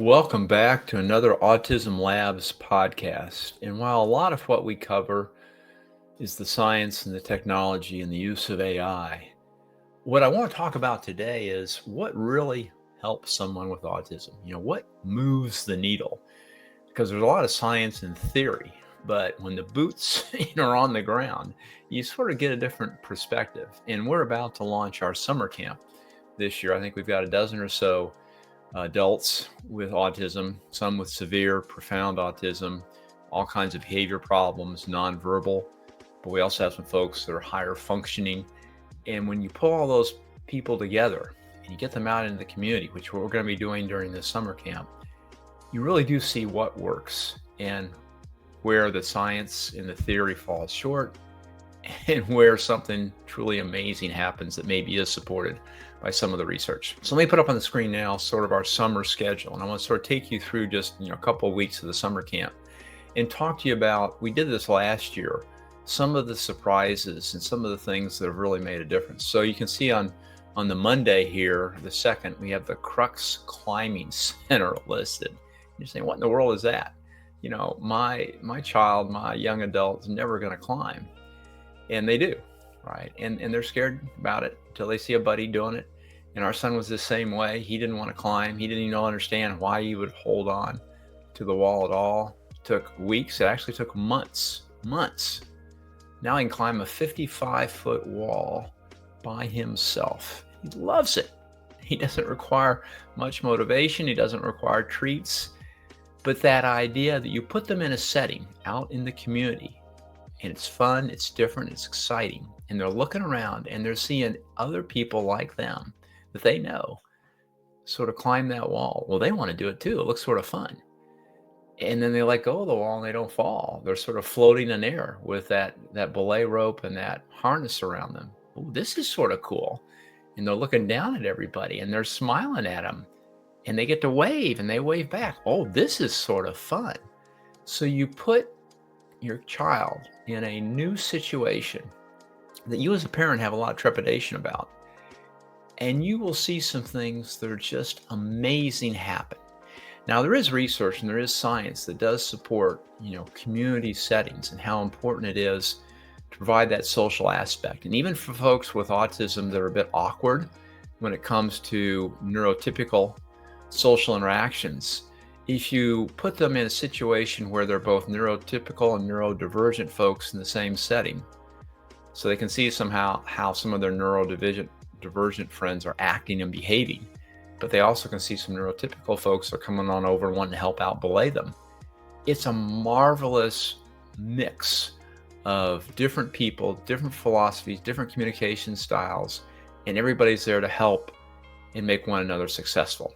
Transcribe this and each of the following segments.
Welcome back to another Autism Labs podcast. And while a lot of what we cover is the science and the technology and the use of AI, what I want to talk about today is what really helps someone with autism. What moves the needle? Because there's a lot of science and theory, but when the boots are on the ground, you sort of get a different perspective. And we're about to launch our summer camp this year. I think we've got a dozen or so adults with autism, some with severe, profound autism, all kinds of behavior problems, nonverbal, but we also have some folks that are higher functioning. And when you pull all those people together and you get them out into the community, which we're going to be doing during this summer camp, you really do see what works and where the science and the theory falls short and where something truly amazing happens that maybe is supported by some of the research. So let me put up on the screen now sort of our summer schedule. And I want to sort of take you through just a couple of weeks of the summer camp and talk to you about, we did this last year, some of the surprises and some of the things that have really made a difference. So you can see on the Monday here, the 2nd, we have the Crux Climbing Center listed. You're saying, what in the world is that? My child, my young adult is never going to climb. And they do, right? And they're scared about it until they see a buddy doing it. And our son was the same way. He didn't want to climb. He didn't even understand why he would hold on to the wall at all. It took weeks. It actually took months. Now he can climb a 55-foot wall by himself. He loves it. He doesn't require much motivation. He doesn't require treats. But that idea that you put them in a setting out in the community, and it's fun, it's different, it's exciting, and they're looking around and they're seeing other people like them that they know sort of climb that wall. Well, they want to do it too. It looks sort of fun. And then they let go of the wall and they don't fall. They're sort of floating in air with that belay rope and that harness around them. Oh, this is sort of cool. And they're looking down at everybody and they're smiling at them. And they get to wave and they wave back. Oh, this is sort of fun. So you put your child in a new situation that you as a parent have a lot of trepidation about, and you will see some things that are just amazing happen. Now, there is research and there is science that does support, community settings and how important it is to provide that social aspect. And even for folks with autism that are a bit awkward when it comes to neurotypical social interactions, if you put them in a situation where they're both neurotypical and neurodivergent folks in the same setting, so they can see somehow how some of their neurodivergent friends are acting and behaving, but they also can see some neurotypical folks are coming on over and wanting to help out belay them. It's a marvelous mix of different people, different philosophies, different communication styles, and everybody's there to help and make one another successful.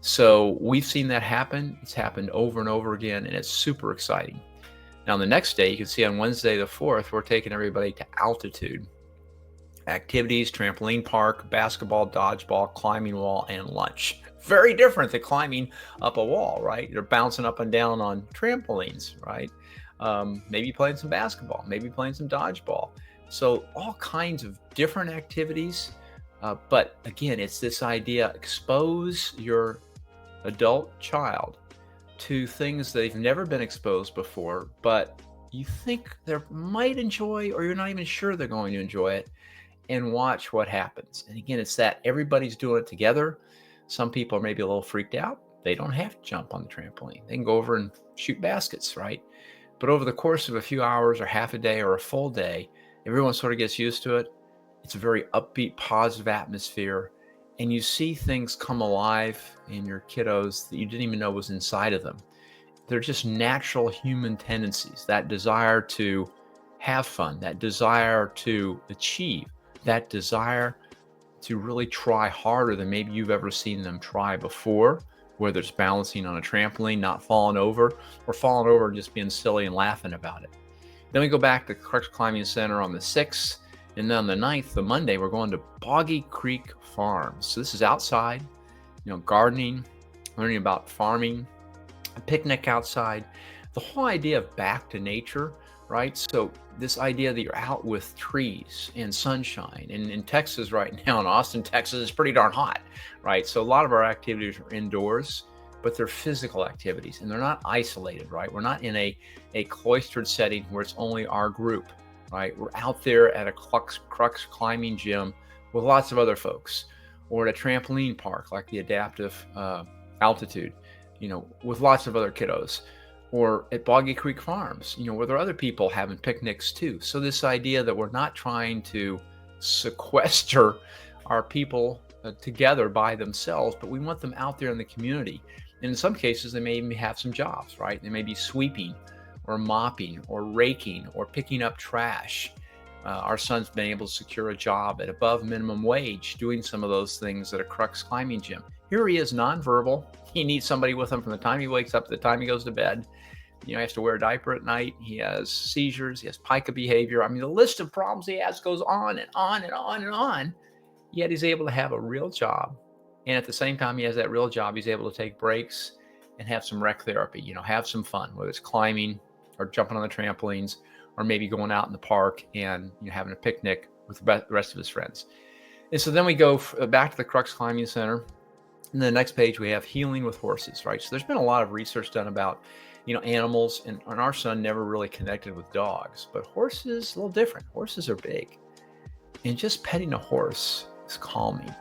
So we've seen that happen. It's happened over and over again, and it's super exciting. Now, the next day, you can see on Wednesday the 4th, we're taking everybody to altitude. Activities, trampoline park, basketball, dodgeball, climbing wall, and lunch. Very different than climbing up a wall, right? You're bouncing up and down on trampolines, right? Maybe playing some basketball, maybe playing some dodgeball. So all kinds of different activities. But again, it's this idea, expose your adult child to things they've never been exposed before, but you think they might enjoy, or you're not even sure they're going to enjoy it, and watch what happens. And again, it's that everybody's doing it together. Some people are maybe a little freaked out. They don't have to jump on the trampoline. They can go over and shoot baskets, right? But over the course of a few hours or half a day or a full day, everyone sort of gets used to it. It's a very upbeat, positive atmosphere. And you see things come alive in your kiddos that you didn't even know was inside of them. They're just natural human tendencies, that desire to have fun, that desire to achieve, that desire to really try harder than maybe you've ever seen them try before, whether it's balancing on a trampoline, not falling over, or falling over and just being silly and laughing about it. Then we go back to Crux Climbing Center on the 6th. And then on the 9th, the Monday, we're going to Boggy Creek Farms. So this is outside, gardening, learning about farming, a picnic outside. The whole idea of back to nature, right? So this idea that you're out with trees and sunshine. And in Texas right now, in Austin, Texas, it's pretty darn hot, right? So a lot of our activities are indoors. but they're physical activities and they're not isolated, right? We're not in a cloistered setting where it's only our group, right? We're out there at a crux climbing gym with lots of other folks, or at a trampoline park like the adaptive altitude, with lots of other kiddos, or at Boggy Creek Farms, where there are other people having picnics too. So this idea that we're not trying to sequester our people together by themselves, but we want them out there in the community. And in some cases, they may even have some jobs, right? They may be sweeping or mopping or raking or picking up trash. Our son's been able to secure a job at above minimum wage doing some of those things at a Crux climbing gym. Here he is, nonverbal. He needs somebody with him from the time he wakes up to the time he goes to bed. He has to wear a diaper at night. He has seizures. He has pica behavior. I mean, the list of problems he has goes on and on and on and on. Yet he's able to have a real job. And at the same time he has that real job, he's able to take breaks and have some rec therapy, have some fun, whether it's climbing or jumping on the trampolines, or maybe going out in the park and having a picnic with the rest of his friends. And so then we go back to the Crux Climbing Center. And the next page, we have healing with horses, right? So there's been a lot of research done about, animals, and our son never really connected with dogs, but horses, a little different. Horses are big. And just petting a horse is calming,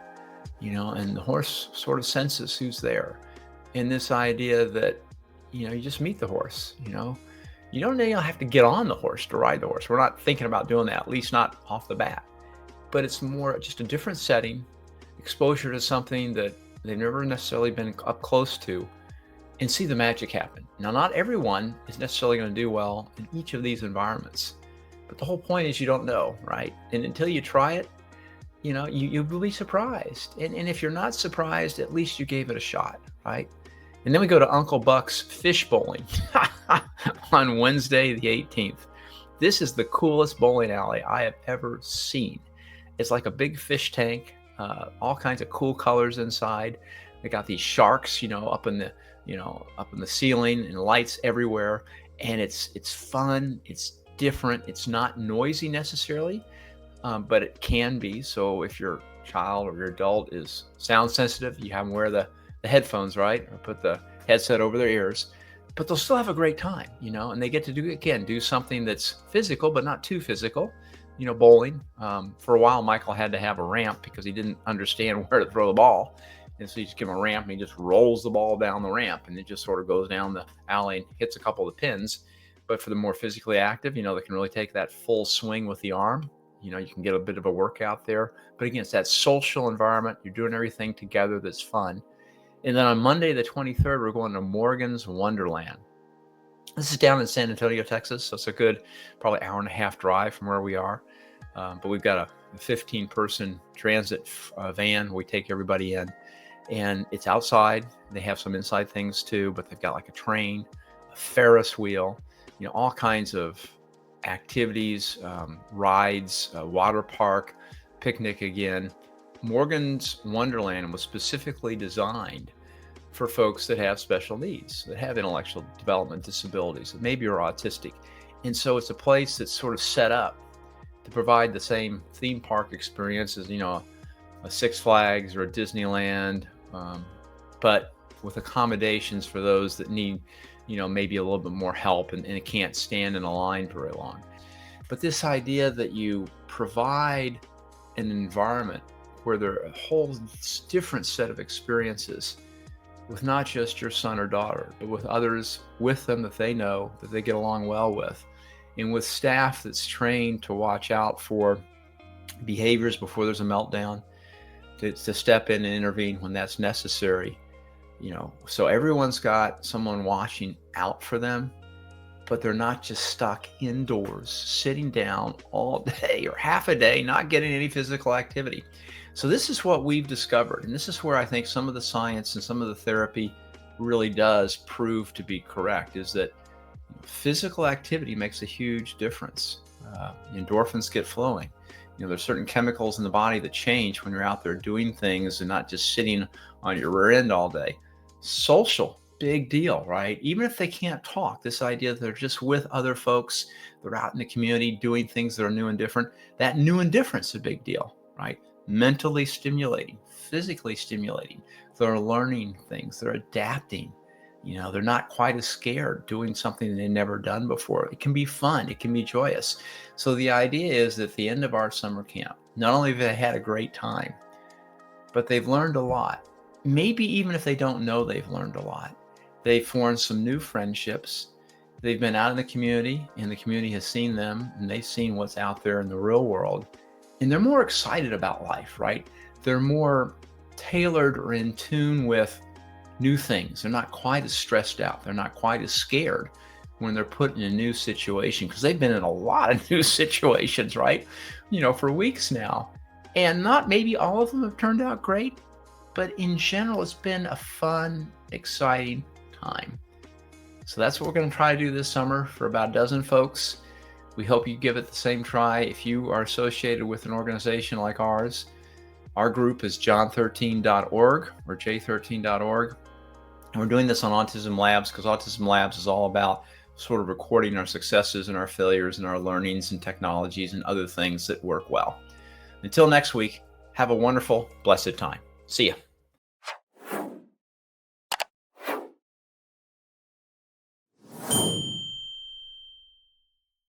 and the horse sort of senses who's there. And this idea that, you just meet the horse, you don't have to get on the horse to ride the horse. We're not thinking about doing that, at least not off the bat. But it's more just a different setting, exposure to something that they've never necessarily been up close to, and see the magic happen. Now, not everyone is necessarily going to do well in each of these environments, but the whole point is you don't know, right? And until you try it, you will be surprised. And if you're not surprised, at least you gave it a shot, right? And then we go to Uncle Buck's fish bowling on Wednesday, the 18th. This is the coolest bowling alley I have ever seen. It's like a big fish tank, all kinds of cool colors inside. They got these sharks, up in the ceiling, and lights everywhere. And it's fun. It's different. It's not noisy necessarily, but it can be. So if your child or your adult is sound sensitive, you have them wear the headphones, right? Or put the headset over their ears, but they'll still have a great time, and they get to do something that's physical, but not too physical, bowling. For a while, Michael had to have a ramp because he didn't understand where to throw the ball. And so you just give him a ramp and he just rolls the ball down the ramp, and it just sort of goes down the alley and hits a couple of the pins. But for the more physically active, they can really take that full swing with the arm. You can get a bit of a workout there. But again, it's that social environment. You're doing everything together that's fun. And then on Monday, the 23rd, we're going to Morgan's Wonderland. This is down in San Antonio, Texas. So it's a good, probably hour and a half drive from where we are. But we've got a 15-person transit van. We take everybody in. And it's outside. They have some inside things too, but they've got like a train, a Ferris wheel, all kinds of activities, rides, water park, picnic again. Morgan's Wonderland was specifically designed for folks that have special needs, that have intellectual development disabilities, that maybe are autistic. And so it's a place that's sort of set up to provide the same theme park experience as, a Six Flags or a Disneyland, but with accommodations for those that need, maybe a little bit more help and it can't stand in a line very long. But this idea that you provide an environment where there are a whole different set of experiences with not just your son or daughter, but with others with them that they know, that they get along well with, and with staff that's trained to watch out for behaviors before there's a meltdown, to step in and intervene when that's necessary. So everyone's got someone watching out for them, but they're not just stuck indoors, sitting down all day or half a day, not getting any physical activity. So this is what we've discovered. And this is where I think some of the science and some of the therapy really does prove to be correct, is that physical activity makes a huge difference. Endorphins get flowing. There's certain chemicals in the body that change when you're out there doing things and not just sitting on your rear end all day. Social, big deal, right? Even if they can't talk, this idea that they're just with other folks, they're out in the community doing things that are new and different. That new and different's a big deal, right? mentally stimulating, physically stimulating. They're learning things, they're adapting. They're not quite as scared doing something they've never done before. It can be fun, it can be joyous. So the idea is that at the end of our summer camp, not only have they had a great time, but they've learned a lot. Maybe even if they don't know they've learned a lot, they've formed some new friendships. They've been out in the community, and the community has seen them, and they've seen what's out there in the real world. And they're more excited about life, right? They're more tailored or in tune with new things. They're not quite as stressed out. They're not quite as scared when they're put in a new situation, because they've been in a lot of new situations, right? For weeks now. And not maybe all of them have turned out great, but in general, it's been a fun, exciting time. So that's what we're going to try to do this summer for about a dozen folks. We hope you give it the same try. If you are associated with an organization like ours, our group is john13.org or j13.org. And we're doing this on Autism Labs because Autism Labs is all about sort of recording our successes and our failures and our learnings and technologies and other things that work well. Until next week, have a wonderful, blessed time. See ya.